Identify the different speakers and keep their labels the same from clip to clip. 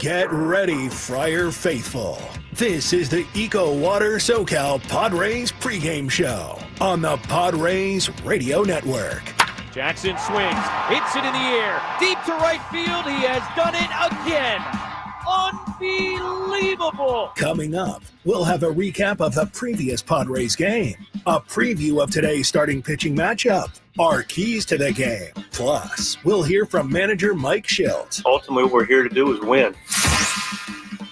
Speaker 1: Get ready, Friar Faithful. This is the EcoWater SoCal Padres pregame show on the Padres Radio Network.
Speaker 2: Jackson swings, hits it in the air, deep to right field. He has done it again. Unbelievable.
Speaker 1: Coming up, we'll have a recap of the previous Padres game, a preview of today's starting pitching matchup, our keys to the game. Plus, we'll hear from manager Mike Shildt.
Speaker 3: Ultimately, what we're here to do is win.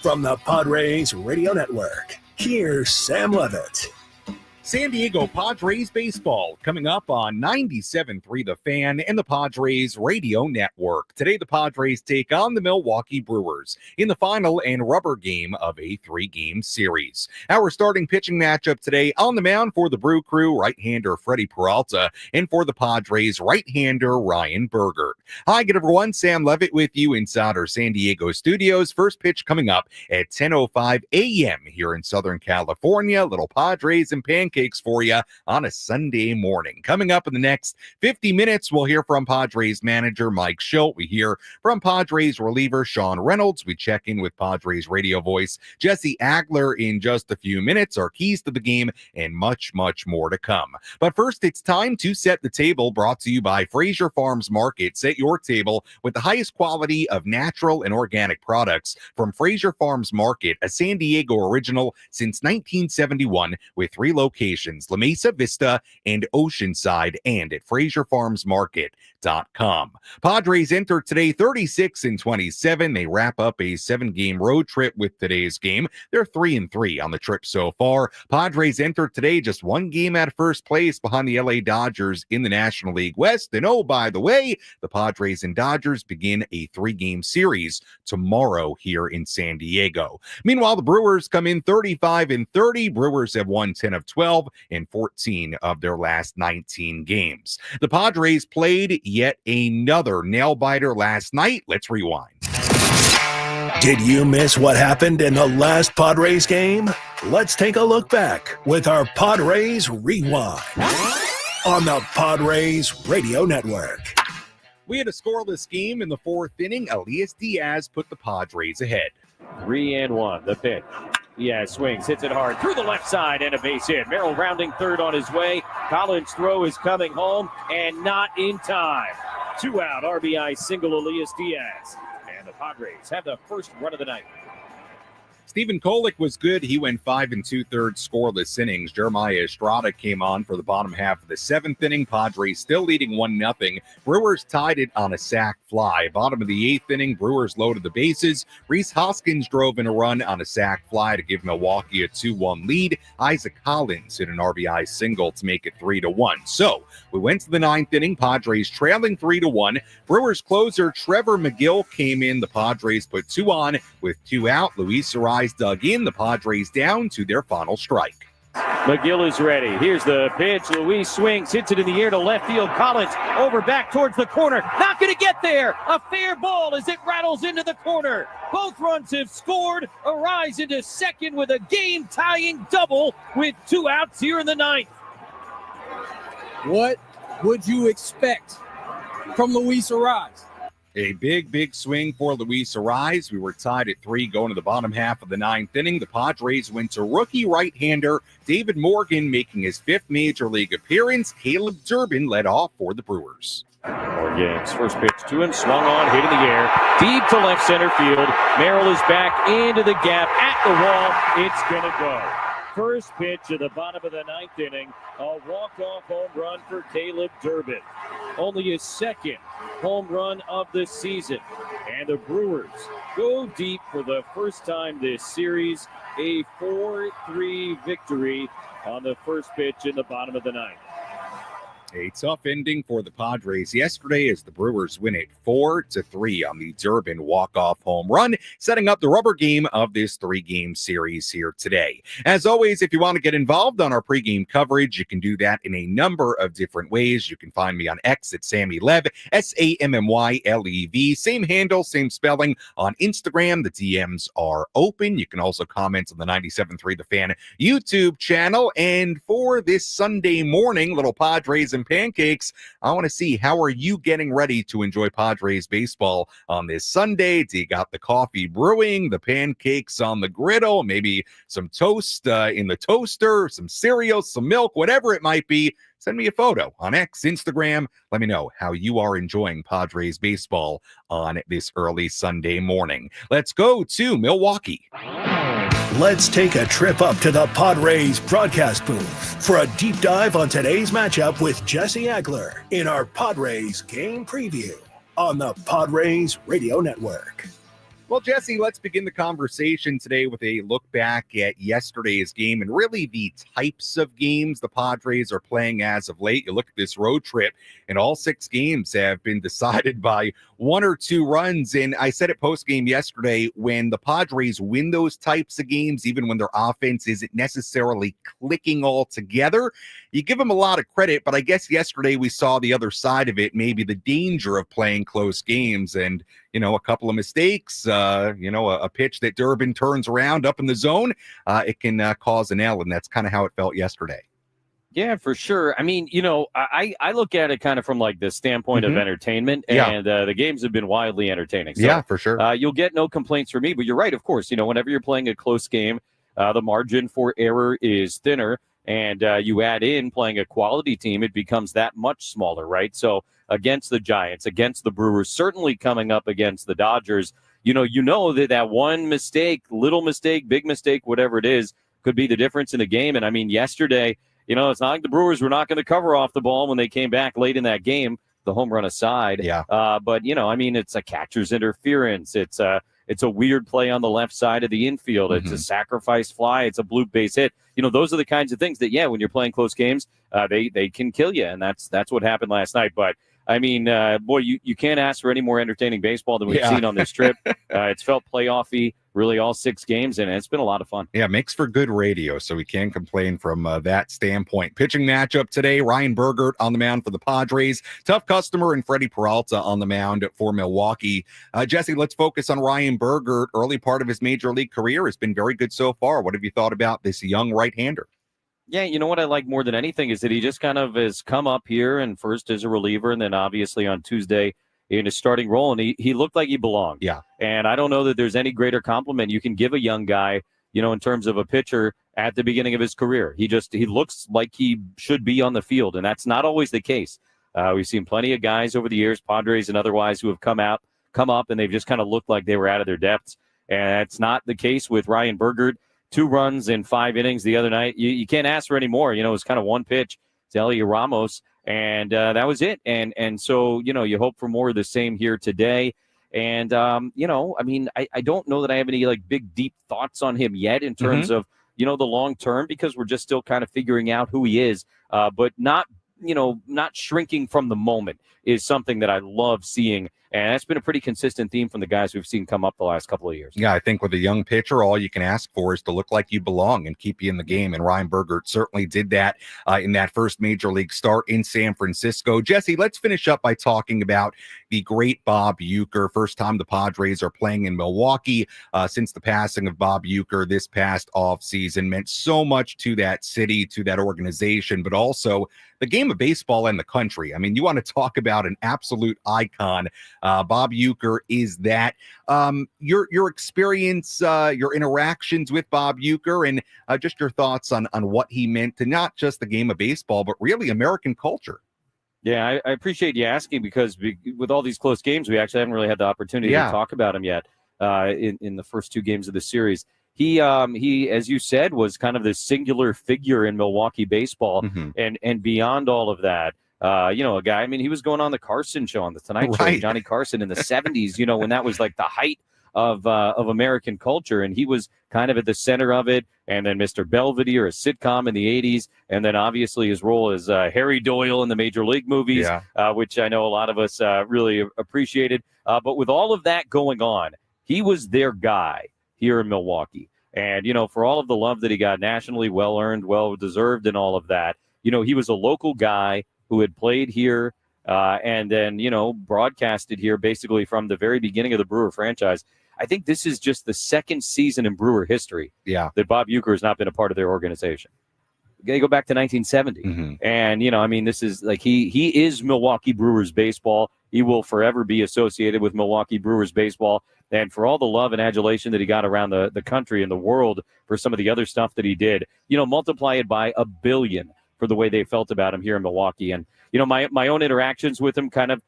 Speaker 1: From the Padres Radio Network, here's Sam Levitt.
Speaker 4: San Diego Padres baseball coming up on 97.3 The Fan and the Padres Radio Network. Today, the Padres take on the Milwaukee Brewers in the final and rubber game of a 3-game series. Our starting pitching matchup today on the mound for the Brew Crew, right-hander Freddie Peralta, and for the Padres, right-hander Ryan Berger. Hi, good everyone. Sam Levitt with you inside our San Diego studios. First pitch coming up at 10:05 a.m. here in Southern California. Little Padres and pancakes for you on a Sunday morning. Coming up in the next 50 minutes, we'll hear from Padres manager Mike Shildt. We hear from Padres reliever Shawn Reynolds. We check in with Padres radio voice Jesse Agler in just a few minutes. Our keys to the game and much, much more to come. But first, it's time to set the table, brought to you by Fraser Farms Market. Set your table with the highest quality of natural and organic products from Fraser Farms Market, a San Diego original since 1971 with 3 locations, La Mesa Vista and Oceanside, and at FraserFarmsMarket.com. Padres enter today 36-27. They wrap up a 7-game road trip with today's game. They're 3-3 on the trip so far. Padres enter today just 1 game out of first place behind the LA Dodgers in the National League West. And oh, by the way, the Padres and Dodgers begin a 3-game series tomorrow here in San Diego. Meanwhile, the Brewers come in 35-30. Brewers have won 10 of 12 in 14 of their last 19 games. The Padres played yet another nail-biter last night. Let's rewind.
Speaker 1: Did you miss what happened in the last Padres game? Let's take a look back with our Padres Rewind on the Padres Radio Network.
Speaker 4: We had a scoreless game in the 4th inning. Elias Diaz put the Padres ahead.
Speaker 2: 3-1, the pitch. Diaz swings, hits it hard through the left side and a base hit. Merrill rounding third on his way. Collins' throw is coming home and not in time. 2 out, RBI single Elias Diaz. And the Padres have the first run of the night.
Speaker 4: Stephen Kolek was good. He went 5 2/3 scoreless innings. Jeremiah Estrada came on for the bottom half of the 7th inning. Padres still leading 1-0. Brewers tied it on a sac fly. Bottom of the 8th inning, Brewers loaded the bases. Rhys Hoskins drove in a run on a sac fly to give Milwaukee a 2-1 lead. Isaac Collins hit an RBI single to make it 3-1. So we went to the 9th inning. Padres trailing 3-1. Brewers closer Trevor McGill came in. The Padres put 2 on with 2 out. Luis Arizez dug in. The Padres down to their final strike.
Speaker 2: McGill is ready. Here's the pitch. Luis swings, hits it in the air to left field. Collins over back towards the corner. Not going to get there. A fair ball as it rattles into the corner. Both runs have scored. Arise into second with a game-tying double with 2 outs here in the 9th.
Speaker 5: What would you expect from Luis Arise?
Speaker 4: A big swing for Luis Arise. We were tied at 3 going to the bottom half of the 9th inning. The Padres went to rookie right-hander David Morgan making his 5th major league appearance. Caleb Durbin led off for the Brewers.
Speaker 2: Morgan's first pitch to him, swung on, hit in the air, deep to left center field. Merrill is back into the gap at the wall. It's going to go. First pitch at the bottom of the 9th inning, a walk-off home run for Caleb Durbin. Only his 2nd home run of the season. And the Brewers go deep for the first time this series. A 4-3 victory on the first pitch in the bottom of the 9th.
Speaker 4: A tough ending for the Padres yesterday as the Brewers win it 4-3 on the Durbin walk-off home run, setting up the rubber game of this 3-game series here today. As always, if you want to get involved on our pregame coverage, you can do that in a number of different ways. You can find me on X at SammyLev, SammyLev. Same handle, same spelling on Instagram. The DMs are open. You can also comment on the 97.3 The Fan YouTube channel. And for this Sunday morning, little Padres and and pancakes. I want to see, how are you getting ready to enjoy Padres baseball on this Sunday? Do you got the coffee brewing, the pancakes on the griddle, maybe some toast in the toaster, some cereal, some milk, whatever it might be? Send me a photo on X, Instagram. Let me know how you are enjoying Padres baseball on this early Sunday morning. Let's go to Milwaukee.
Speaker 1: Let's take a trip up to the Padres broadcast booth for a deep dive on today's matchup with Jesse Agler in our Padres game preview on the Padres Radio Network.
Speaker 4: Well, Jesse, let's begin the conversation today with a look back at yesterday's game and really the types of games the Padres are playing as of late. You look at this road trip, and all 6 games have been decided by 1 or 2 runs. And I said it post-game yesterday, when the Padres win those types of games, even when their offense isn't necessarily clicking all together, you give them a lot of credit. But I guess yesterday we saw the other side of it, maybe the danger of playing close games. And a couple of mistakes, a pitch that Durbin turns around up in the zone, it can cause an L, and that's kind of how it felt yesterday.
Speaker 2: Yeah, for sure. I mean, I look at it kind of from like the standpoint of entertainment, and the games have been wildly entertaining. So,
Speaker 4: yeah, for sure.
Speaker 2: You'll get no complaints from me, but you're right, of course. Whenever you're playing a close game, the margin for error is thinner, and you add in playing a quality team, it becomes that much smaller, right? So against the Giants, against the Brewers, certainly coming up against the Dodgers, that one mistake, little mistake, big mistake, whatever it is, could be the difference in the game. And I mean, yesterday, it's not like the Brewers were not going to cover off the ball when they came back late in that game, the home run aside.
Speaker 4: Yeah.
Speaker 2: But, it's a catcher's interference. It's a weird play on the left side of the infield. It's a sacrifice fly. It's a bloop base hit. Those are the kinds of things that, when you're playing close games, they can kill you. And that's what happened last night. But I mean, you can't ask for any more entertaining baseball than we've seen on this trip. It's felt playoffy, really, all 6 games, and it's been a lot of fun.
Speaker 4: Yeah, makes for good radio, so we can't complain from that standpoint. Pitching matchup today, Ryan Bergert on the mound for the Padres, tough customer, and Freddie Peralta on the mound for Milwaukee. Jesse, let's focus on Ryan Bergert. Early part of his major league career has been very good so far. What have you thought about this young right-hander?
Speaker 2: Yeah, what I like more than anything is that he just kind of has come up here, and first as a reliever, and then obviously on Tuesday in his starting role, and he looked like he belonged.
Speaker 4: Yeah.
Speaker 2: And I don't know that there's any greater compliment you can give a young guy, in terms of a pitcher at the beginning of his career. He looks like he should be on the field, and that's not always the case. We've seen plenty of guys over the years, Padres and otherwise, who have come up, and they've just kind of looked like they were out of their depths. And that's not the case with Ryan Bergert. 2 runs in 5 innings the other night. You can't ask for any more. It was kind of one pitch to Elliot Ramos, and that was it. And so, you hope for more of the same here today. And, I don't know that I have any like big, deep thoughts on him yet in terms of, the long term, because we're just still kind of figuring out who he is, but not shrinking from the moment is something that I love seeing. And that's been a pretty consistent theme from the guys we've seen come up the last couple of years.
Speaker 4: Yeah, I think with a young pitcher, all you can ask for is to look like you belong and keep you in the game. And Ryan Bergert certainly did that in that first major league start in San Francisco. Jesse, let's finish up by talking about the great Bob Uecker. First time the Padres are playing in Milwaukee since the passing of Bob Uecker this past offseason. Meant so much to that city, to that organization, but also the game of baseball and the country. I mean, you want to talk about an absolute icon. Bob Uecker is that. Your experience, your interactions with Bob Uecker, and just your thoughts on what he meant to not just the game of baseball, but really American culture.
Speaker 2: Yeah, I appreciate you asking, because with all these close games, we actually haven't really had the opportunity to talk about him yet in the first 2 games of the series. He, as you said, was kind of this singular figure in Milwaukee baseball, and beyond all of that, a guy. I mean, he was going on the Carson show, on the Tonight Show, Johnny Carson in the 70s. When that was like the height of American culture, and he was kind of at the center of it. And then Mr. Belvedere, a sitcom in the 80s, and then obviously his role as Harry Doyle in the Major League movies, which I know a lot of us really appreciated. But with all of that going on, he was their guy here in Milwaukee. And, for all of the love that he got nationally, well-earned, well-deserved, and all of that, he was a local guy who had played here and then, broadcasted here basically from the very beginning of the Brewer franchise. I think this is just the second season in Brewer history that Bob Uecker has not been a part of their organization. They go back to 1970.
Speaker 4: Mm-hmm.
Speaker 2: And, I mean, this is like he is Milwaukee Brewers baseball. He will forever be associated with Milwaukee Brewers baseball. And for all the love and adulation that he got around the country and the world for some of the other stuff that he did, multiply it by 1 billion for the way they felt about him here in Milwaukee. And, my own interactions with him kind of,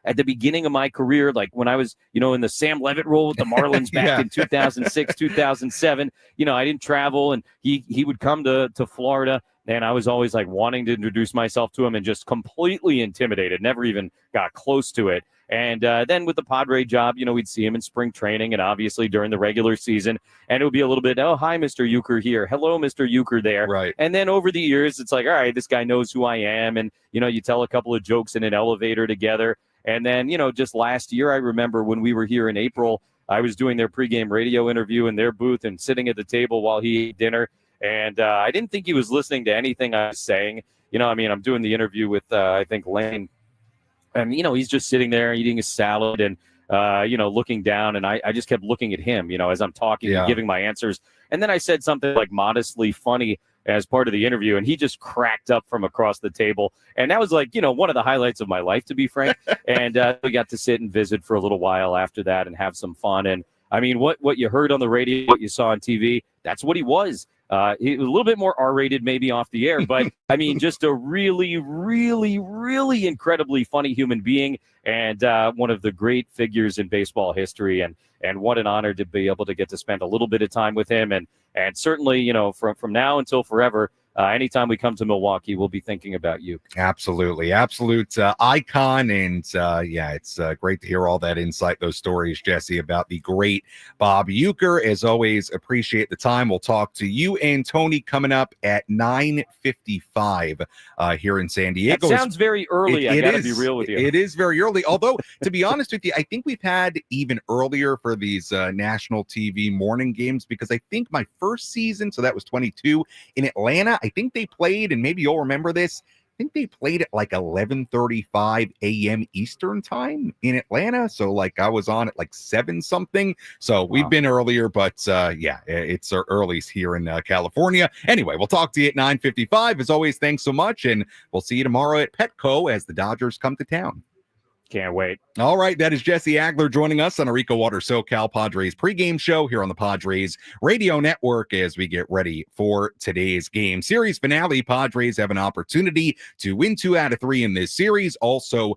Speaker 2: at the beginning of my career, like when I was, in the Sam Levitt role with the Marlins back in 2006, 2007, I didn't travel, and he would come to Florida, and I was always like wanting to introduce myself to him and just completely intimidated, never even got close to it. And then with the Padre job, we'd see him in spring training and obviously during the regular season. And it would be a little bit, oh, hi, Mr. Euchre here. Hello, Mr. Euchre there.
Speaker 4: Right.
Speaker 2: And then over the years, it's like, all right, this guy knows who I am. And, you tell a couple of jokes in an elevator together. And then, just last year, I remember when we were here in April, I was doing their pregame radio interview in their booth and sitting at the table while he ate dinner. And I didn't think he was listening to anything I was saying. I'm doing the interview with, I think, Lane. And, he's just sitting there eating his salad and, looking down. And I just kept looking at him, as I'm talking and giving my answers. And then I said something like modestly funny as part of the interview, and he just cracked up from across the table. And that was like, one of the highlights of my life, to be frank. And we got to sit and visit for a little while after that and have some fun. And I mean, what you heard on the radio, what you saw on TV, that's what he was. He was a little bit more R-rated maybe off the air, but I mean, just a really, really, really incredibly funny human being, and one of the great figures in baseball history. And what an honor to be able to get to spend a little bit of time with him. And certainly, from now until forever, anytime we come to Milwaukee, we'll be thinking about you.
Speaker 4: Absolutely. Absolute icon. And it's great to hear all that insight, those stories, Jesse, about the great Bob Uecker. As always, appreciate the time. We'll talk to you and Tony coming up at 9:55 here in San Diego.
Speaker 2: That sounds very early. I got to be real with you.
Speaker 4: It is very early. Although, to be honest with you, I think we've had even earlier for these national TV morning games, because I think my first season, so that was 22 in Atlanta, I think they played, and maybe you'll remember this, I think they played at like 11:35 a.m. Eastern time in Atlanta. So like I was on at like 7 something. So we've been earlier, but it's our earlies here in California. Anyway, we'll talk to you at 9:55. As always, thanks so much. And we'll see you tomorrow at Petco as the Dodgers come to town.
Speaker 2: Can't wait.
Speaker 4: All right, that is Jesse Agler joining us on our EcoWater SoCal Padres pregame show here on the Padres Radio Network as we get ready for today's game. Series finale, Padres have an opportunity to win 2 out of 3 in this series. Also,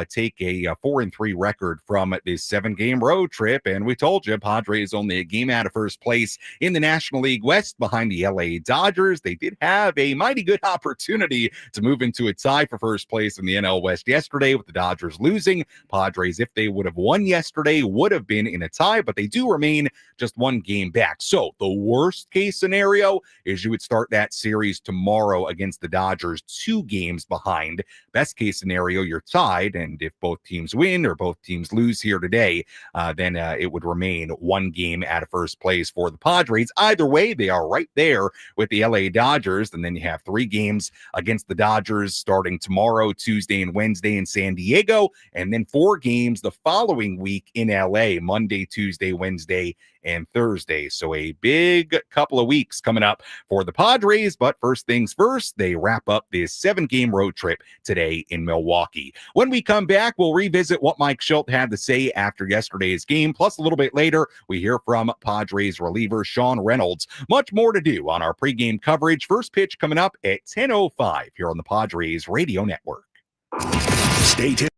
Speaker 4: take a 4-3 record from this 7-game road trip. And we told you, Padres only a game out of first place in the National League West behind the LA Dodgers. They did have a mighty good opportunity to move into a tie for first place in the NL West yesterday with the Dodgers losing. Padres, if they would have won yesterday, would have been in a tie, but they do remain just 1 game back. So the worst case scenario is you would start that series tomorrow against the Dodgers 2 games behind. Best case scenario, you're tied. And if both teams win or both teams lose here today, then it would remain 1 game out of first place for the Padres. Either way, they are right there with the LA Dodgers. And then you have 3 games against the Dodgers starting tomorrow, Tuesday, and Wednesday in San Diego. And then 4 games the following week in LA, Monday, Tuesday, Wednesday, and Thursday. So a big couple of weeks coming up for the Padres. But first things first, they wrap up this 7-game road trip today in Milwaukee. When we come back, we'll revisit what Mike Shildt had to say after yesterday's game. Plus, a little bit later, we hear from Padres reliever Shawn Reynolds. Much more to do on our pregame coverage. First pitch coming up at 10:05 here on the Padres Radio Network.
Speaker 1: Stay tuned.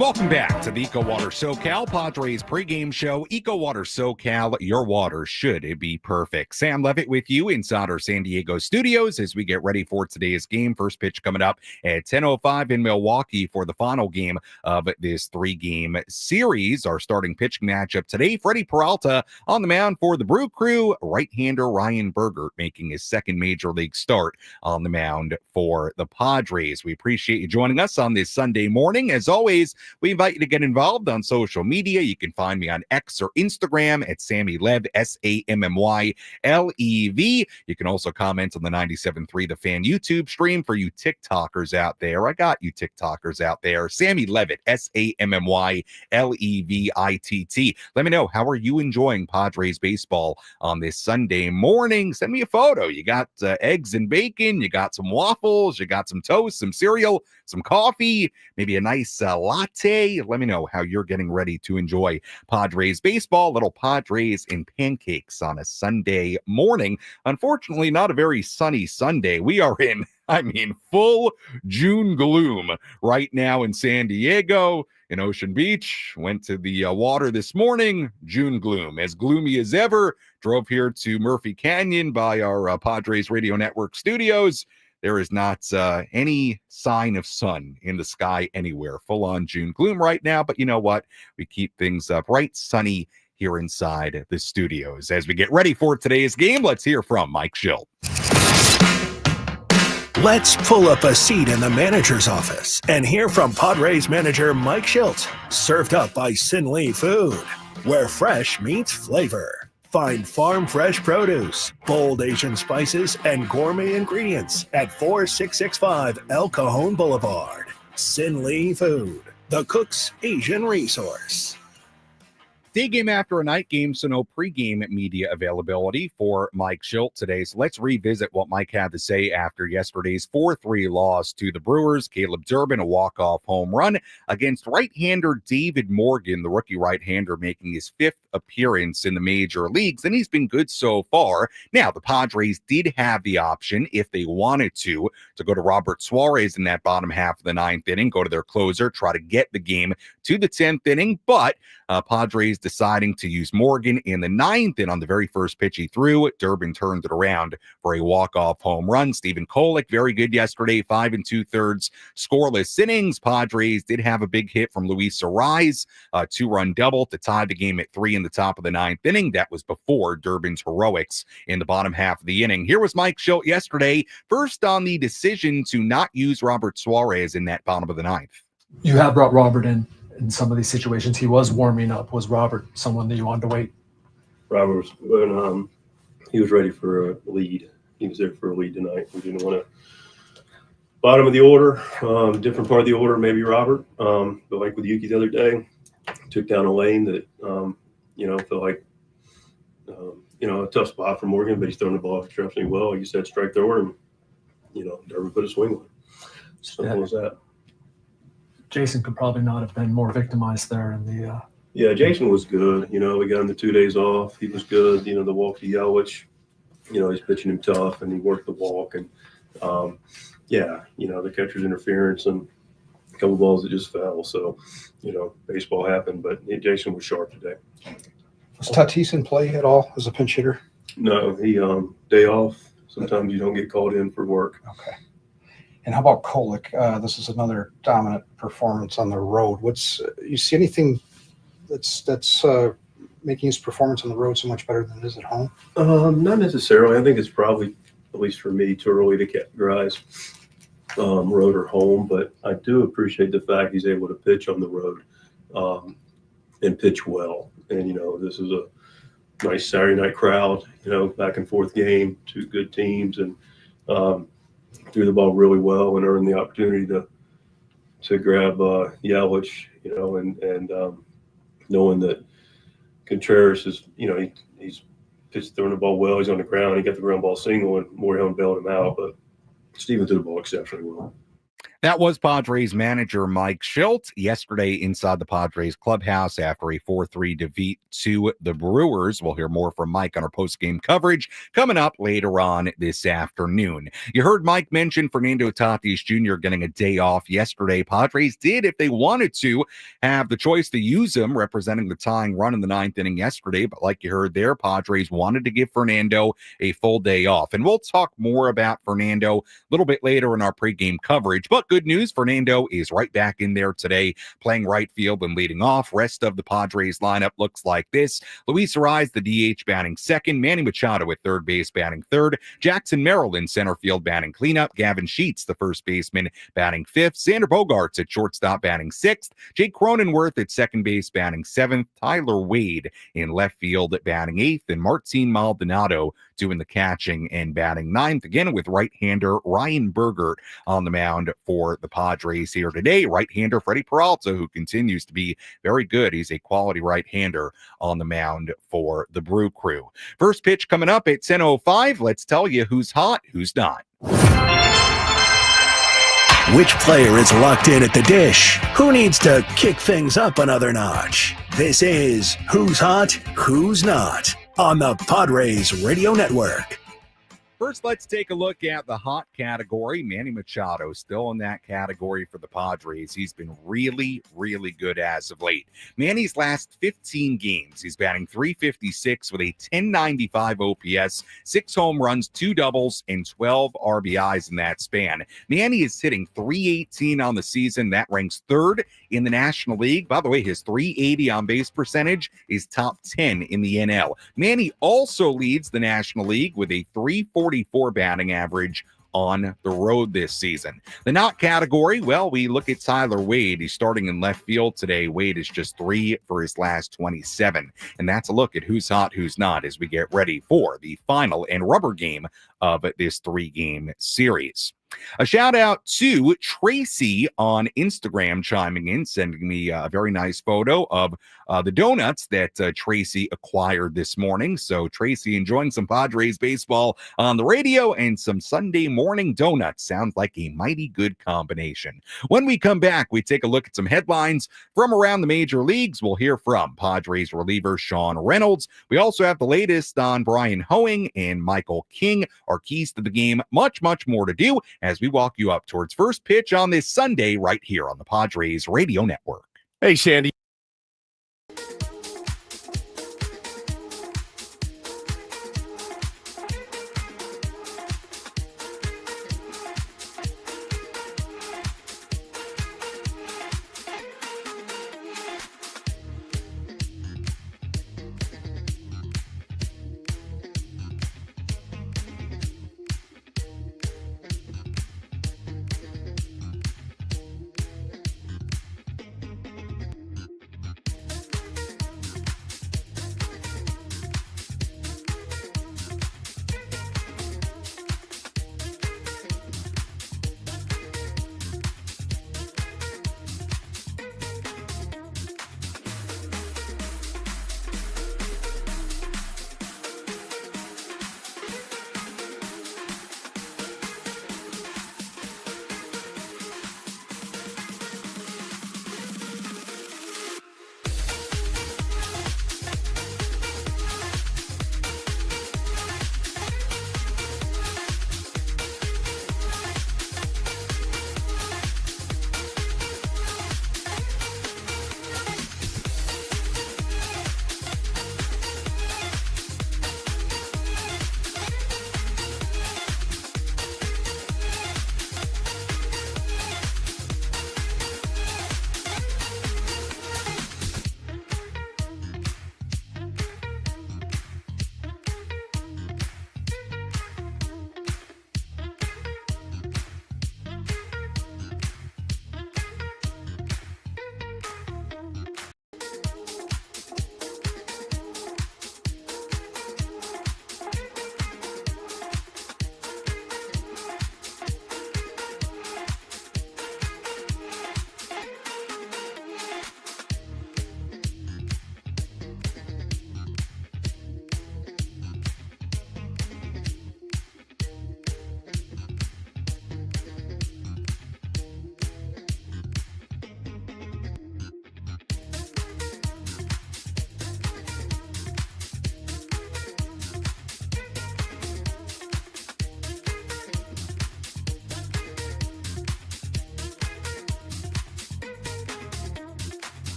Speaker 4: Welcome back to the EcoWater SoCal Padres pregame show. EcoWater SoCal, your water should be perfect. Sam Levitt with you inside our San Diego studios as we get ready for today's game. First pitch coming up at 10:05 in Milwaukee for the final game of this 3-game series. Our starting pitching matchup today, Freddie Peralta on the mound for the Brew Crew. Right-hander Ryan Bergert making his second major league start on the mound for the Padres. We appreciate you joining us on this Sunday morning. As always, we invite you to get involved on social media. You can find me on X or Instagram at SammyLev, SammyLev. You can also comment on the 97.3 The Fan YouTube stream for you TikTokers out there. I got you TikTokers out there. Sammy Levitt, SammyLevitt. Let me know, how are you enjoying Padres baseball on this Sunday morning? Send me a photo. You got eggs and bacon, you got some waffles, you got some toast, some cereal, some coffee, maybe a nice latte. Let me know how you're getting ready to enjoy Padres baseball. Little Padres and pancakes on a Sunday morning. Unfortunately, not a very sunny Sunday. We are in, full June gloom right now in San Diego. In Ocean Beach, went to the water this morning, June gloom, as gloomy as ever. Drove here to Murphy Canyon by our Padres Radio Network studios. There is not any sign of sun in the sky anywhere. Full-on June gloom right now, but you know what? We keep things bright, sunny here inside the studios. As we get ready for today's game, let's hear from Mike Shildt.
Speaker 1: Let's pull up a seat in the manager's office and hear from Padres manager Mike Shildt. Served up by Sin Lee Food, where fresh meets flavor. Find farm fresh produce, bold Asian spices, and gourmet ingredients at 4665 El Cajon Boulevard. Sin Lee Food, the cook's Asian resource.
Speaker 4: Day game after a night game, so no pregame media availability for Mike Shildt today. So let's revisit what Mike had to say after yesterday's 4-3 loss to the Brewers. Caleb Durbin, a walk-off home run against right-hander David Morgan, the rookie right-hander, making his 5th appearance in the major leagues, and he's been good so far. Now, the Padres did have the option, if they wanted to go to Robert Suarez in that bottom half of the 9th inning, go to their closer, try to get the game to the 10th inning, but Padres deciding to use Morgan in the 9th, and on the very first pitch he threw, Durbin turned it around for a walk-off home run. Stephen Kolek, very good yesterday, 5 2/3 scoreless innings. Padres did have a big hit from Luis Arraez, a 2-run double to tie the game at 3 in the top of the 9th inning. That was before Durbin's heroics in the bottom half of the inning. Here was Mike Shildt yesterday, first on the decision to not use Robert Suarez in that bottom of the 9th.
Speaker 6: You have brought Robert in some of these situations. He was warming up. Was Robert someone that you wanted to wait?
Speaker 3: Robert was when he was ready for a lead. He was there for a lead tonight. We didn't want to bottom of the order, different part of the order, maybe Robert. But like with Yuki the other day, took down a lane that felt like a tough spot for Morgan, but he's throwing the ball exceptionally well. You said strike thrower, and Durbin put a swing on it. Simple as that.
Speaker 6: Jason could probably not have been more victimized there in the.
Speaker 3: Yeah, Jason was good. We got him the 2 days off. He was good. The walk to Yelich, he's pitching him tough, and he worked the walk. And the catcher's interference and a couple balls that just fell. So, baseball happened, but Jason was sharp today.
Speaker 7: Was Tatis in play at all as a pinch hitter?
Speaker 3: No, he day off. Sometimes you don't get called in for work.
Speaker 7: Okay. And how about Kolek? This is another dominant performance on the road. You see anything that's making his performance on the road so much better than it is at home?
Speaker 3: Not necessarily. I think it's probably, at least for me, too early to categorize road or home. But I do appreciate the fact he's able to pitch on the road and pitch well. And this is a nice Saturday night crowd. Back and forth game, 2 good teams, and threw the ball really well and earned the opportunity to grab Yelich, and knowing that Contreras is, he's pitched throwing the ball well. He's on the ground. He got the ground ball single, and Morejon bailed him out. But Steven threw the ball exceptionally well.
Speaker 4: That was Padres manager Mike Shildt yesterday inside the Padres clubhouse after a 4-3 defeat to the Brewers. We'll hear more from Mike on our post-game coverage coming up later on this afternoon. You heard Mike mention Fernando Tatis Jr. getting a day off yesterday. Padres did, if they wanted to, have the choice to use him representing the tying run in the ninth inning yesterday. But like you heard there, Padres wanted to give Fernando a full day off. And we'll talk more about Fernando a little bit later in our pregame coverage. But good news, Fernando is right back in there today, playing right field and leading off. Rest of the Padres lineup looks like this. Luis Arraez, the DH, batting second. Manny Machado at third base, batting third. Jackson Merrill in center field, batting cleanup. Gavin Sheets, the first baseman, batting fifth. Xander Bogaerts at shortstop, batting sixth. Jake Cronenworth at second base, batting seventh. Tyler Wade in left field, batting eighth. And Martin Maldonado doing the catching and batting ninth, again with right-hander Ryan Bergert on the mound for the Padres here today. Right-hander Freddie Peralta, who continues to be very good. He's a quality right-hander on the mound for the Brew Crew. First pitch coming up at 10:05. Let's tell you who's hot, who's not.
Speaker 1: Which player is locked in at the dish? Who needs to kick things up another notch? This is Who's Hot, Who's Not on the Padres Radio Network.
Speaker 4: First, let's take a look at the hot category. Manny Machado still in that category for the Padres. He's been really, really good as of late. Manny's last 15 games, he's batting .356 with a .1095 OPS, 6 home runs, 2 doubles, and 12 RBIs in that span. Manny is hitting .318 on the season. That ranks third in the National League. By the way, his .380 on base percentage is top 10 in the NL. Manny also leads the National League with a .344 batting average on the road this season. The not category, well, we look at Tyler Wade. He's starting in left field today. Wade is just 3 for his last 27. And that's a look at who's hot, who's not as we get ready for the final and rubber game of this 3-game series. A shout out to Tracy on Instagram chiming in, sending me a very nice photo of the donuts that Tracy acquired this morning. So Tracy enjoying some Padres baseball on the radio and some Sunday morning donuts. Sounds like a mighty good combination. When we come back, we take a look at some headlines from around the major leagues. We'll hear from Padres reliever Shawn Reynolds. We also have the latest on Brian Hoeing and Michael King, our keys to the game. Much, much more to do as we walk you up towards first pitch on this Sunday right here on the Padres Radio Network.
Speaker 8: Hey, Sandy.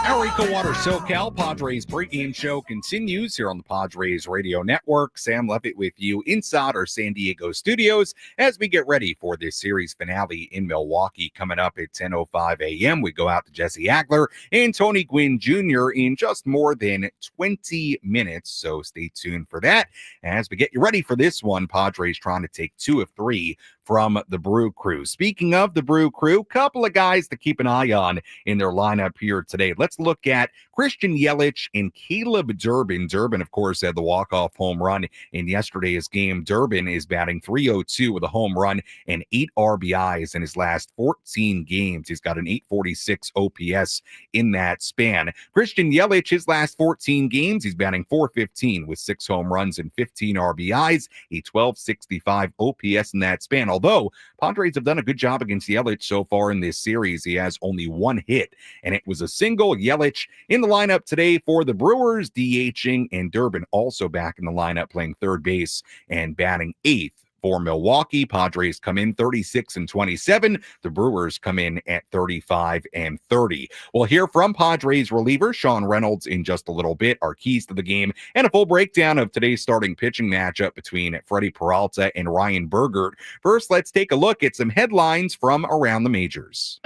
Speaker 4: Our EcoWater SoCal Padres pregame show continues here on the Padres Radio Network. Sam Levitt with you inside our San Diego studios as we get ready for this series finale in Milwaukee coming up at 10:05 a.m. We go out to Jesse Agler and Tony Gwynn Jr. in just more than 20 minutes, so stay tuned for that. As we get you ready for this one, Padres trying to take 2 of 3 from the Brew Crew. Speaking of the Brew Crew, couple of guys to keep an eye on in their lineup here today. Let's look at Christian Yelich and Caleb Durbin. Durbin, of course, had the walk-off home run in yesterday's game. Durbin is batting .302 with a home run and 8 RBIs in his last 14 games. He's got an .846 OPS in that span. Christian Yelich, his last 14 games, he's batting .415 with 6 home runs and 15 RBIs, a .1265 OPS in that span. Although Padres have done a good job against Yelich so far in this series, he has only 1 hit, and it was a single. Yelich in the lineup today for the Brewers, DHing, and Durbin also back in the lineup playing third base and batting 8th. For Milwaukee, Padres come in 36-27. The Brewers come in at 35-30. We'll hear from Padres reliever Shawn Reynolds in just a little bit, our keys to the game, and a full breakdown of today's starting pitching matchup between Freddie Peralta and Ryan Bergert. First, let's take a look at some headlines from around the majors.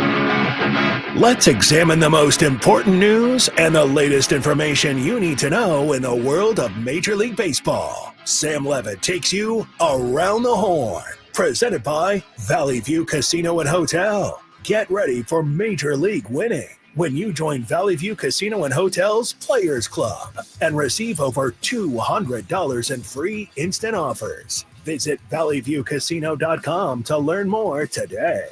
Speaker 1: Let's examine the most important news and the latest information you need to know in the world of Major League Baseball. Sam Levitt takes you around the horn. Presented by Valley View Casino and Hotel. Get ready for Major League winning when you join Valley View Casino and Hotel's Players Club and receive over $200 in free instant offers. Visit valleyviewcasino.com to learn more today.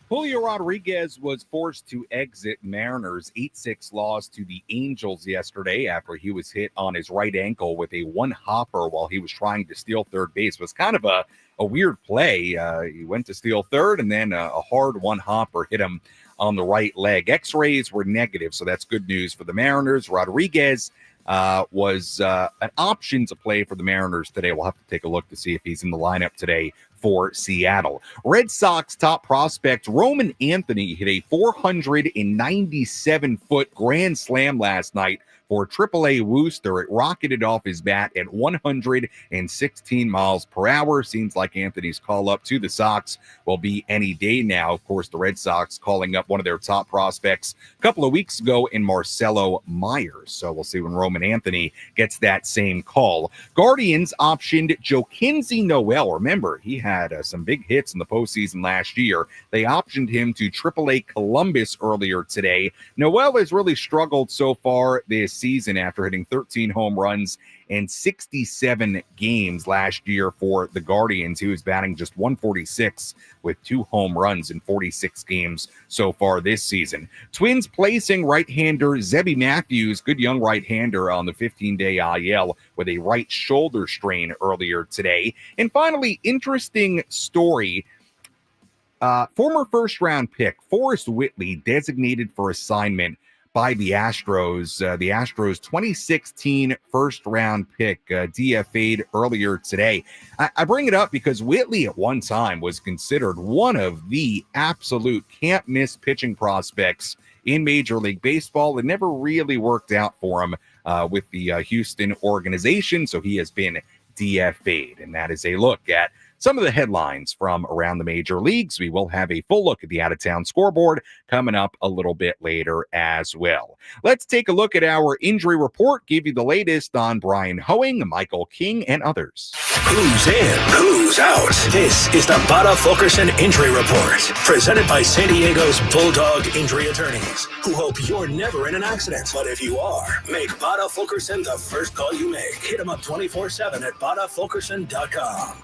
Speaker 4: Julio Rodriguez was forced to exit Mariners' 8-6 loss to the Angels yesterday after he was hit on his right ankle with a one-hopper while he was trying to steal third base. It was kind of a weird play. He went to steal third, and then a hard one-hopper hit him on the right leg. X-rays were negative, so that's good news for the Mariners. Rodriguez was an option to play for the Mariners today. We'll have to take a look to see if he's in the lineup today for Seattle. Red Sox top prospect Roman Anthony hit a 497-foot grand slam last night for AAA Worcester. It rocketed off his bat at 116 miles per hour. Seems like Anthony's call up to the Sox will be any day now. Of course, the Red Sox calling up one of their top prospects a couple of weeks ago in Marcelo Myers. So we'll see when Roman Anthony gets that same call. Guardians optioned Joaquín Noel. Remember, he had some big hits in the postseason last year. They optioned him to AAA Columbus earlier today. Noel has really struggled so far this season after hitting 13 home runs in 67 games last year for the Guardians. He was batting just 146 with 2 home runs in 46 games so far this season. Twins placing right-hander Zebby Matthews, good young right-hander, on the 15-day IL with a right shoulder strain earlier today. And finally, interesting story. Former first-round pick Forrest Whitley designated for assignment by the Astros. The Astros 2016 first-round pick DFA'd earlier today. I bring it up because Whitley at one time was considered one of the absolute can't-miss pitching prospects in Major League Baseball. It never really worked out for him with the Houston organization, so he has been DFA'd. And that is a look at some of the headlines from around the major leagues. We will have a full look at the out-of-town scoreboard coming up a little bit later as well. Let's take a look at our injury report, give you the latest on Brian Hoeing, Michael King, and others.
Speaker 1: Who's in? Who's out? This is the Bada Fulkerson Injury Report, presented by San Diego's Bulldog Injury Attorneys, who hope you're never in an accident. But if you are, make Bada Fulkerson the first call you make. Hit them up 24/7 at badafulkerson.com.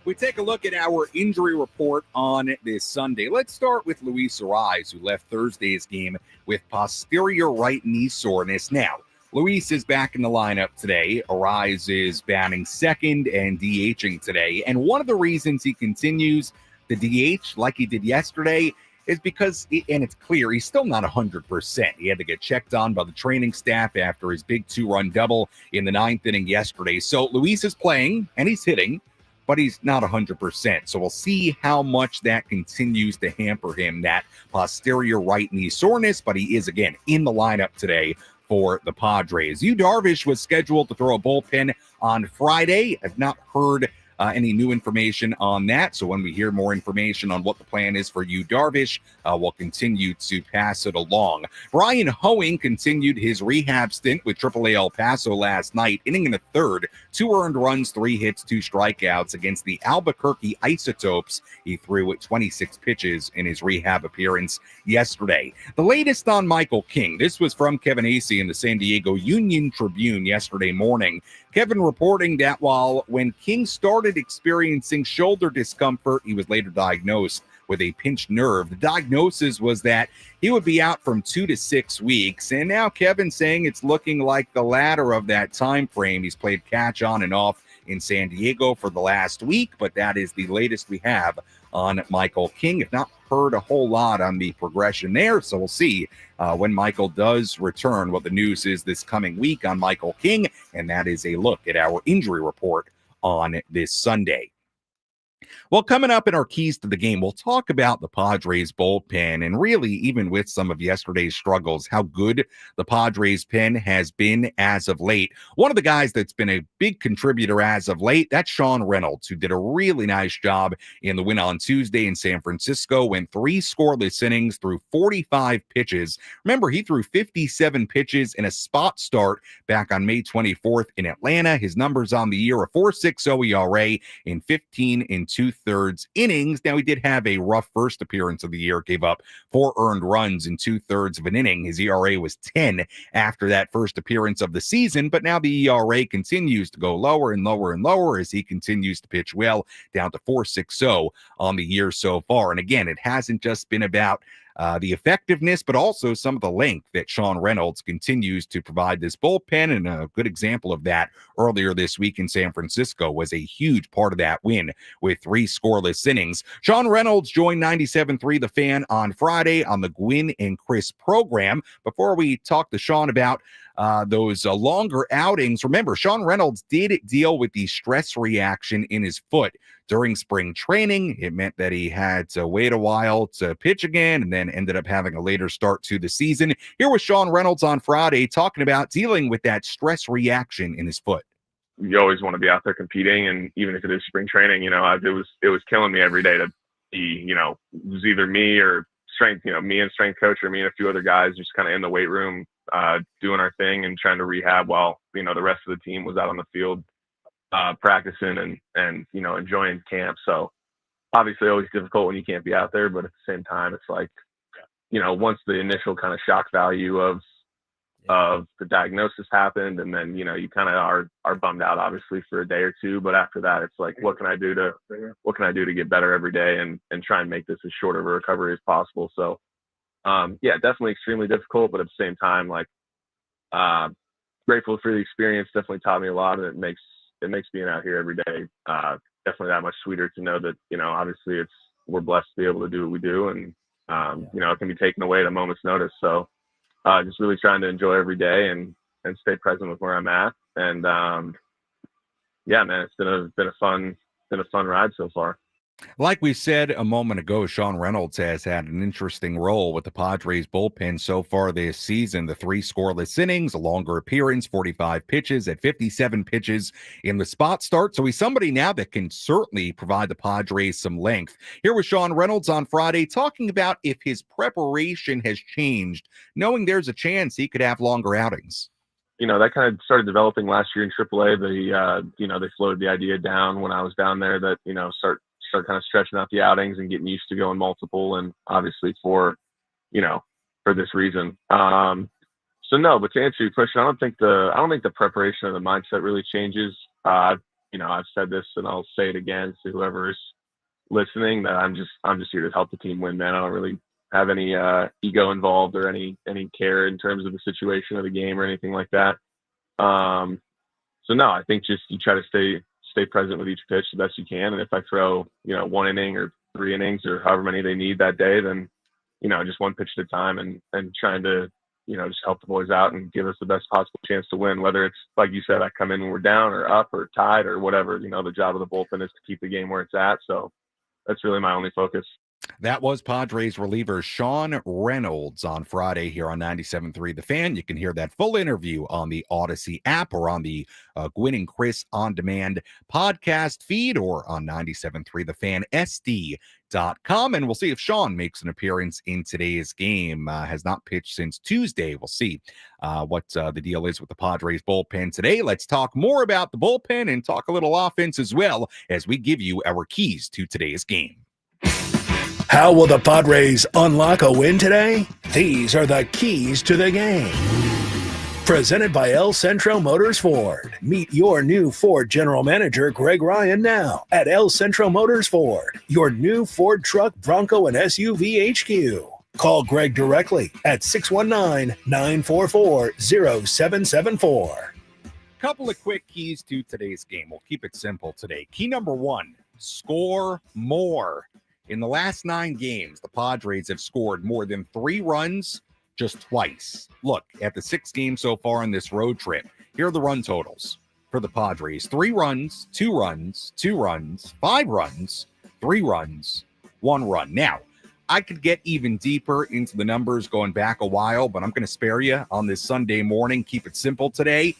Speaker 4: We take a look at our injury report on this Sunday. Let's start with Luis Arraez, who left Thursday's game with posterior right knee soreness. Now, Luis is back in the lineup today. Arraez is batting second and DHing today. And one of the reasons he continues to DH like he did yesterday is because, and it's clear, he's still not 100%. He had to get checked on by the training staff after his big 2-run double in the 9th inning yesterday. So Luis is playing and he's hitting, but he's not 100%. So we'll see how much that continues to hamper him, that posterior right knee soreness, but he is, again, in the lineup today for the Padres. Yu Darvish was scheduled to throw a bullpen on Friday. I've not heard any new information on that. So when we hear more information on what the plan is for Yu Darvish, we'll continue to pass it along. Brian Hoeing continued his rehab stint with AAA El Paso last night, inning in the third, 2 earned runs, 3 hits, 2 strikeouts against the Albuquerque Isotopes. He threw at 26 pitches in his rehab appearance yesterday. The latest on Michael King. This was from Kevin Acee in the San Diego Union Tribune yesterday morning. Kevin reporting that when King started experiencing shoulder discomfort, he was later diagnosed with a pinched nerve. The diagnosis was that he would be out from 2 to 6 weeks. And now Kevin saying it's looking like the latter of that time frame. He's played catch on and off in San Diego for the last week, but that is the latest we have on Michael King. If not heard a whole lot on the progression there, so we'll see when Michael does return what the news is this coming week on Michael King, and that is a look at our injury report on this Sunday. Well, coming up in our keys to the game, we'll talk about the Padres bullpen, and really, even with some of yesterday's struggles, how good the Padres pen has been as of late. One of the guys that's been a big contributor as of late, that's Shawn Reynolds, who did a really nice job in the win on Tuesday in San Francisco, went 3 scoreless innings through 45 pitches. Remember, he threw 57 pitches in a spot start back on May 24th in Atlanta. His numbers on the year, a 4.60 ERA in 15 2/3 innings. Now, he did have a rough first appearance of the year, gave up 4 earned runs in 2/3 of an inning. His ERA was 10 after that first appearance of the season, but now the ERA continues to go lower and lower and lower as he continues to pitch well, down to 4.60 on the year so far. And again, it hasn't just been about the effectiveness, but also some of the length that Shawn Reynolds continues to provide this bullpen. And a good example of that earlier this week in San Francisco was a huge part of that win with 3 scoreless innings. Shawn Reynolds joined 97.3 The Fan on Friday on the Gwynn and Chris program. Before we talk to Shawn about those longer outings, remember, Shawn Reynolds did deal with the stress reaction in his foot during spring training. It meant that he had to wait a while to pitch again and then ended up having a later start to the season. Here was Shawn Reynolds on Friday talking about dealing with that stress reaction in his foot.
Speaker 8: You always want to be out there competing, and even if it is spring training, it was killing me every day to be, it was either me or strength, me and strength coach or me and a few other guys just kind of in the weight room doing our thing and trying to rehab while the rest of the team was out on the field practicing and enjoying camp. So obviously always difficult when you can't be out there, but at the same time it's like once the initial kind of shock value of the diagnosis happened, and then you kind of are bummed out obviously for a day or two, but after that it's like what can I do to get better every day and try and make this as short of a recovery as possible. So definitely extremely difficult, but at the same time grateful for the experience. Definitely taught me a lot, and it makes being out here every day definitely that much sweeter to know that obviously we're blessed to be able to do what we do, and it can be taken away at a moment's notice. So just really trying to enjoy every day and stay present with where I'm at. And man, it's been a fun ride so far.
Speaker 4: Like we said a moment ago, Shawn Reynolds has had an interesting role with the Padres bullpen so far this season. The 3 scoreless innings, a longer appearance, 45 pitches at 57 pitches in the spot start. So he's somebody now that can certainly provide the Padres some length. Here was Shawn Reynolds on Friday talking about if his preparation has changed, knowing there's a chance he could have longer outings.
Speaker 8: That kind of started developing last year in AAA. They floated the idea down when I was down there that, start kind of stretching out the outings and getting used to going multiple, and obviously for this reason. So no, but to answer your question, I don't think the preparation or the mindset really changes. I've said this and I'll say it again to whoever's listening that I'm just here to help the team win, man. I don't really have any ego involved or any care in terms of the situation of the game or anything like that. So no, I think just you try to stay present with each pitch the best you can. And if I throw, 1 inning or 3 innings or however many they need that day, then, just 1 pitch at a time and trying to, just help the boys out and give us the best possible chance to win. Whether it's, like you said, I come in when we're down or up or tied or whatever, the job of the bullpen is to keep the game where it's at. So that's really my only focus.
Speaker 4: That was Padres reliever Shawn Reynolds on Friday here on 97.3 The Fan. You can hear that full interview on the Odyssey app or on the Gwynn and Chris On Demand podcast feed or on 97.3 The Fan SD.com. And we'll see if Shawn makes an appearance in today's game. Has not pitched since Tuesday. We'll see what the deal is with the Padres bullpen today. Let's talk more about the bullpen and talk a little offense as well as we give you our keys to today's game.
Speaker 1: How will the Padres unlock a win today? These are the keys to the game. Presented by El Centro Motors Ford. Meet your new Ford General Manager, Greg Ryan, now at El Centro Motors Ford, your new Ford truck, Bronco, and SUV HQ. Call Greg directly at 619-944-0774.
Speaker 4: Couple of quick keys to today's game. We'll keep it simple today. Key number 1, score more. In the last 9 games, the Padres have scored more than 3 runs just twice. Look at the 6 games so far on this road trip. Here are the run totals for the Padres. 3 runs, 2 runs, 2 runs, 5 runs, 3 runs, 1 run. Now, I could get even deeper into the numbers going back a while, but I'm going to spare you on this Sunday morning. Keep it simple today.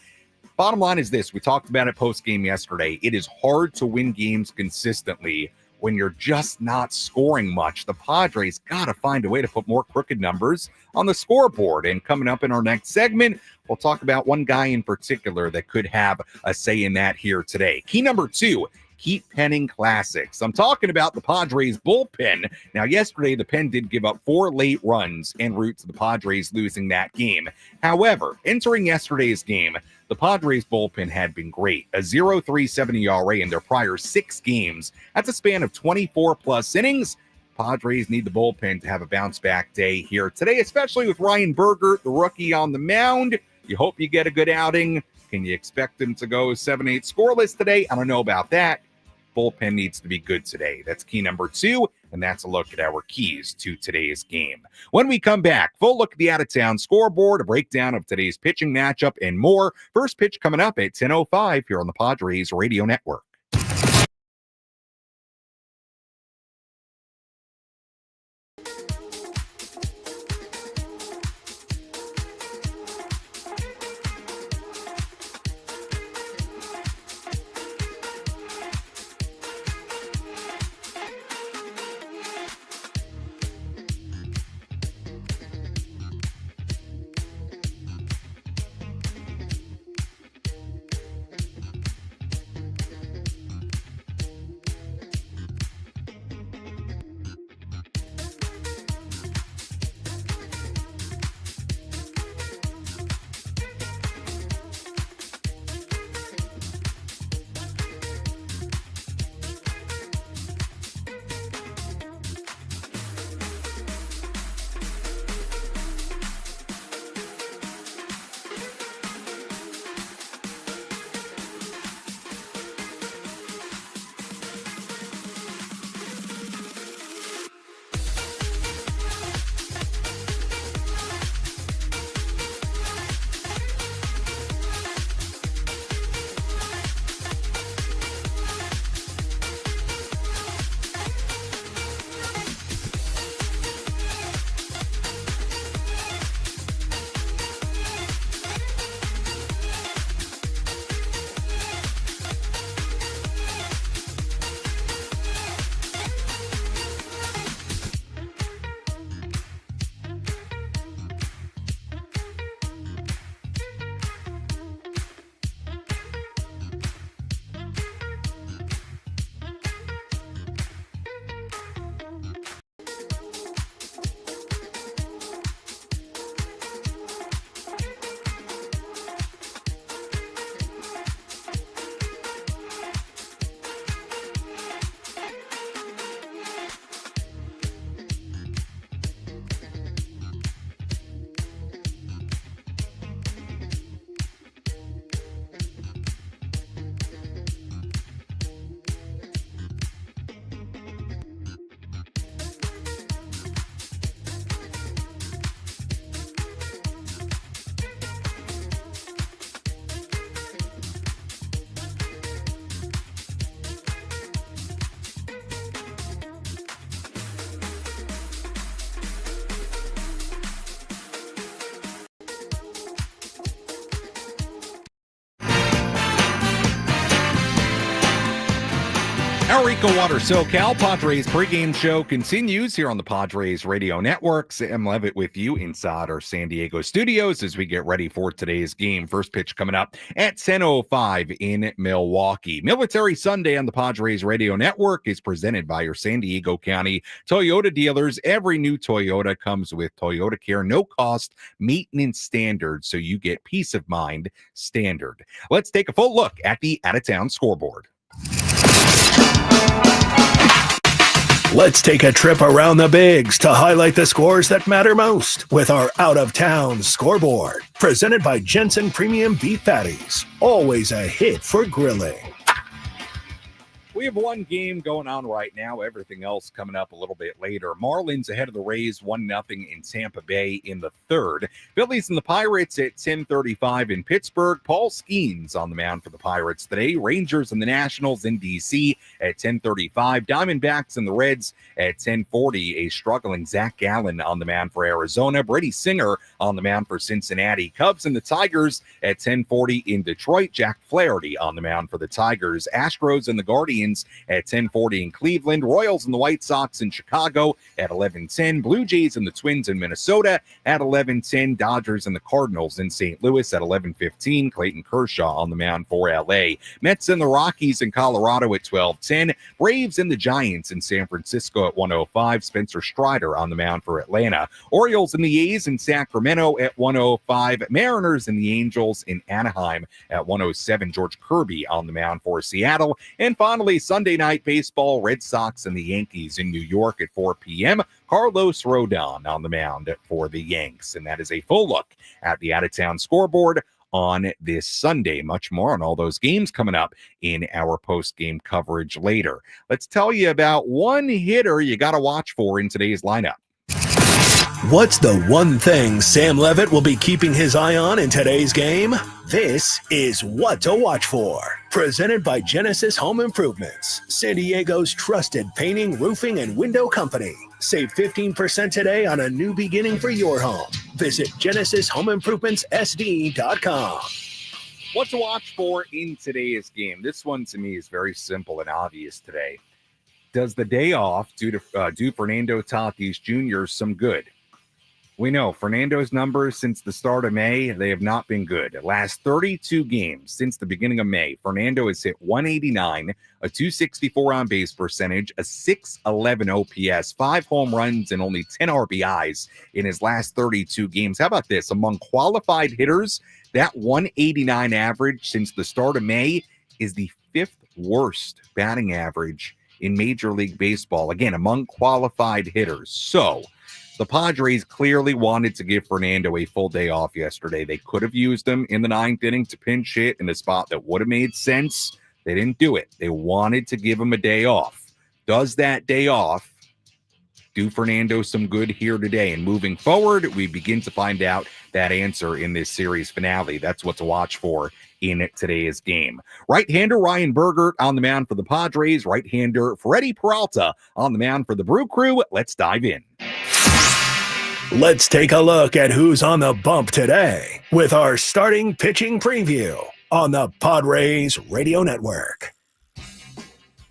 Speaker 4: Bottom line is this. We talked about it post-game yesterday. It is hard to win games consistently when you're just not scoring much. The Padres got to find a way to put more crooked numbers on the scoreboard. And coming up in our next segment, we'll talk about one guy in particular that could have a say in that here today. Key number 2, keep penning classics. I'm talking about the Padres bullpen. Now, yesterday, the pen did give up 4 late runs en route to the Padres losing that game. However, entering yesterday's game, the Padres bullpen had been great. A 0.37 ERA in their prior 6 games. That's a span of 24-plus innings. Padres need the bullpen to have a bounce-back day here today, especially with Ryan Berger, the rookie, on the mound. You hope you get a good outing. Can you expect them to go 7-8 scoreless today? I don't know about that. Bullpen needs to be good today. That's key number 2, and that's a look at our keys to today's game. When we come back, full look at the out-of-town scoreboard, a breakdown of today's pitching matchup, and more. First pitch coming up at 10:05 here on the Padres Radio Network. Our EcoWater SoCal Padres pregame show continues here on the Padres Radio Network. Sam Levitt with you inside our San Diego studios as we get ready for today's game. First pitch coming up at 10:05 in Milwaukee. Military Sunday on the Padres Radio Network is presented by your San Diego County Toyota dealers. Every new Toyota comes with Toyota Care, no cost maintenance standard, so you get peace of mind standard. Let's take a full look at the out-of-town scoreboard.
Speaker 1: Let's take a trip around the bigs to highlight the scores that matter most with our out-of-town scoreboard. Presented by Jensen Premium Beef Patties. Always a hit for grilling.
Speaker 4: We have one game going on right now. Everything else coming up a little bit later. Marlins ahead of the Rays 1-0 in Tampa Bay in the third. Phillies and the Pirates at 10:35 in Pittsburgh. Paul Skeens on the mound for the Pirates today. Rangers and the Nationals in D.C. at 10:35. Diamondbacks and the Reds at 10:40. A struggling Zach Gallen on the mound for Arizona. Brady Singer on the mound for Cincinnati. Cubs and the Tigers at 10:40 in Detroit. Jack Flaherty on the mound for the Tigers. Astros and the Guardians at 10:40 in Cleveland. Royals and the White Sox in Chicago at 11:10. Blue Jays and the Twins in Minnesota at 11:10. Dodgers and the Cardinals in St. Louis at 11:15. Clayton Kershaw on the mound for LA. Mets and the Rockies in Colorado at 12:10. Braves and the Giants in San Francisco at 1:05. Spencer Strider on the mound for Atlanta. Orioles and the A's in Sacramento at 1:05. Mariners and the Angels in Anaheim at 1:07. George Kirby on the mound for Seattle. And finally, Sunday night baseball, Red Sox and the Yankees in New York at 4 p.m. Carlos Rodon on the mound for the Yanks. And that is a full look at the out-of-town scoreboard on this Sunday. Much more on all those games coming up in our post-game coverage later. Let's tell you about one hitter you got to watch for in today's lineup.
Speaker 1: What's the one thing Sam Levitt will be keeping his eye on in today's game? This is What to Watch For. Presented by Genesis Home Improvements, San Diego's trusted painting, roofing, and window company. Save 15% today on a new beginning for your home. Visit GenesisHomeImprovementsSD.com.
Speaker 4: What to watch for in today's game? This one to me is very simple and obvious today. Does the day off do Fernando Tatis Jr. some good? We know Fernando's numbers since the start of May, they have not been good. Last 32 games since the beginning of May, Fernando has hit 189, a 264 on base percentage, a 611 OPS, 5 home runs, and only 10 RBIs in his last 32 games. How about this? Among qualified hitters, that 189 average since the start of May is the 5th worst batting average in Major League Baseball. Again, among qualified hitters. So, the Padres clearly wanted to give Fernando a full day off yesterday. They could have used him in the 9th inning to pinch hit in a spot that would have made sense. They didn't do it. They wanted to give him a day off. Does that day off do Fernando some good here today? And moving forward, we begin to find out that answer in this series finale. That's what to watch for in today's game. Right-hander Ryan Bergert on the mound for the Padres. Right-hander Freddie Peralta on the mound for the Brew Crew. Let's dive in.
Speaker 1: Let's take a look at who's on the bump today with our starting pitching preview on the Padres Radio Network.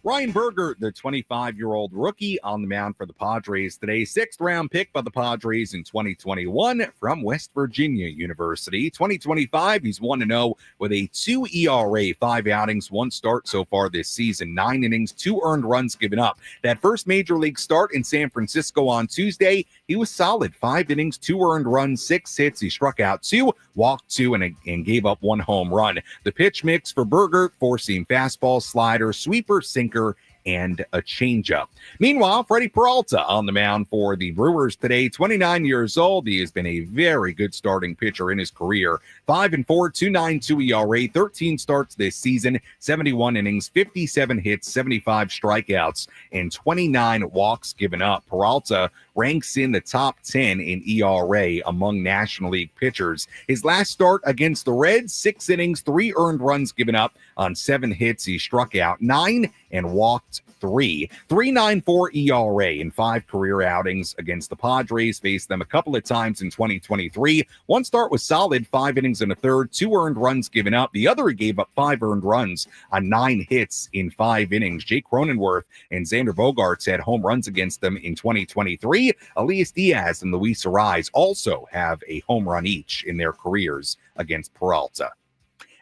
Speaker 4: Ryan Bergert, the 25-year-old rookie on the mound for the Padres today. 6th-round pick by the Padres in 2021 from West Virginia University. 2025, he's 1-0 with a 2 ERA, 5 outings, 1 start so far this season, 9 innings, 2 earned runs given up. That first Major League start in San Francisco on Tuesday, he was solid. 5 innings, 2 earned runs, 6 hits. He struck out 2, walked 2, and gave up 1 home run. The pitch mix for Bergert, 4-seam fastball, slider, sweeper, sinker, and a changeup. Meanwhile, Freddie Peralta on the mound for the Brewers today, 29 years old. He has been a very good starting pitcher in his career. 5-4, 2.92 ERA, 13 starts this season, 71 innings, 57 hits, 75 strikeouts, and 29 walks given up. Peralta ranks in the top 10 in ERA among National League pitchers. His last start against the Reds, 6 innings, 3 earned runs given up on 7 hits. He struck out 9 and walked just 3. 3.94 ERA in 5 career outings against the Padres. Faced them a couple of times in 2023. One start was solid, 5 innings and a third, 2 earned runs given up. The other, he gave up 5 earned runs on 9 hits in 5 innings. Jake Cronenworth and Xander Bogaerts had home runs against them in 2023. Elias Diaz and Luis Arraez also have a home run each in their careers against Peralta.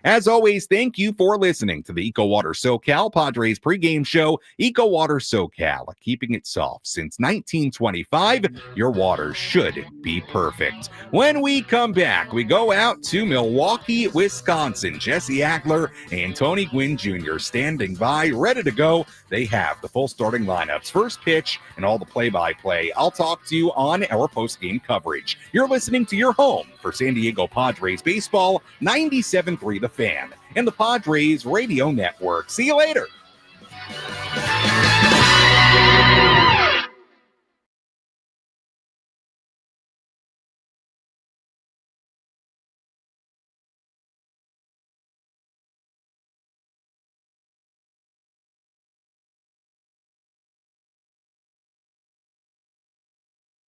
Speaker 4: As always, thank you for listening to the EcoWater SoCal Padres pregame show. EcoWater SoCal, keeping it soft since 1925. Your water should be perfect. When we come back, we go out to Milwaukee, Wisconsin. Jesse Agler and Tony Gwynn Jr. standing by, ready to go. They have the full starting lineups, first pitch, and all the play-by-play. I'll talk to you on our post-game coverage. You're listening to your home for San Diego Padres baseball, 97.3 The Fan, and the Padres Radio Network. See you later.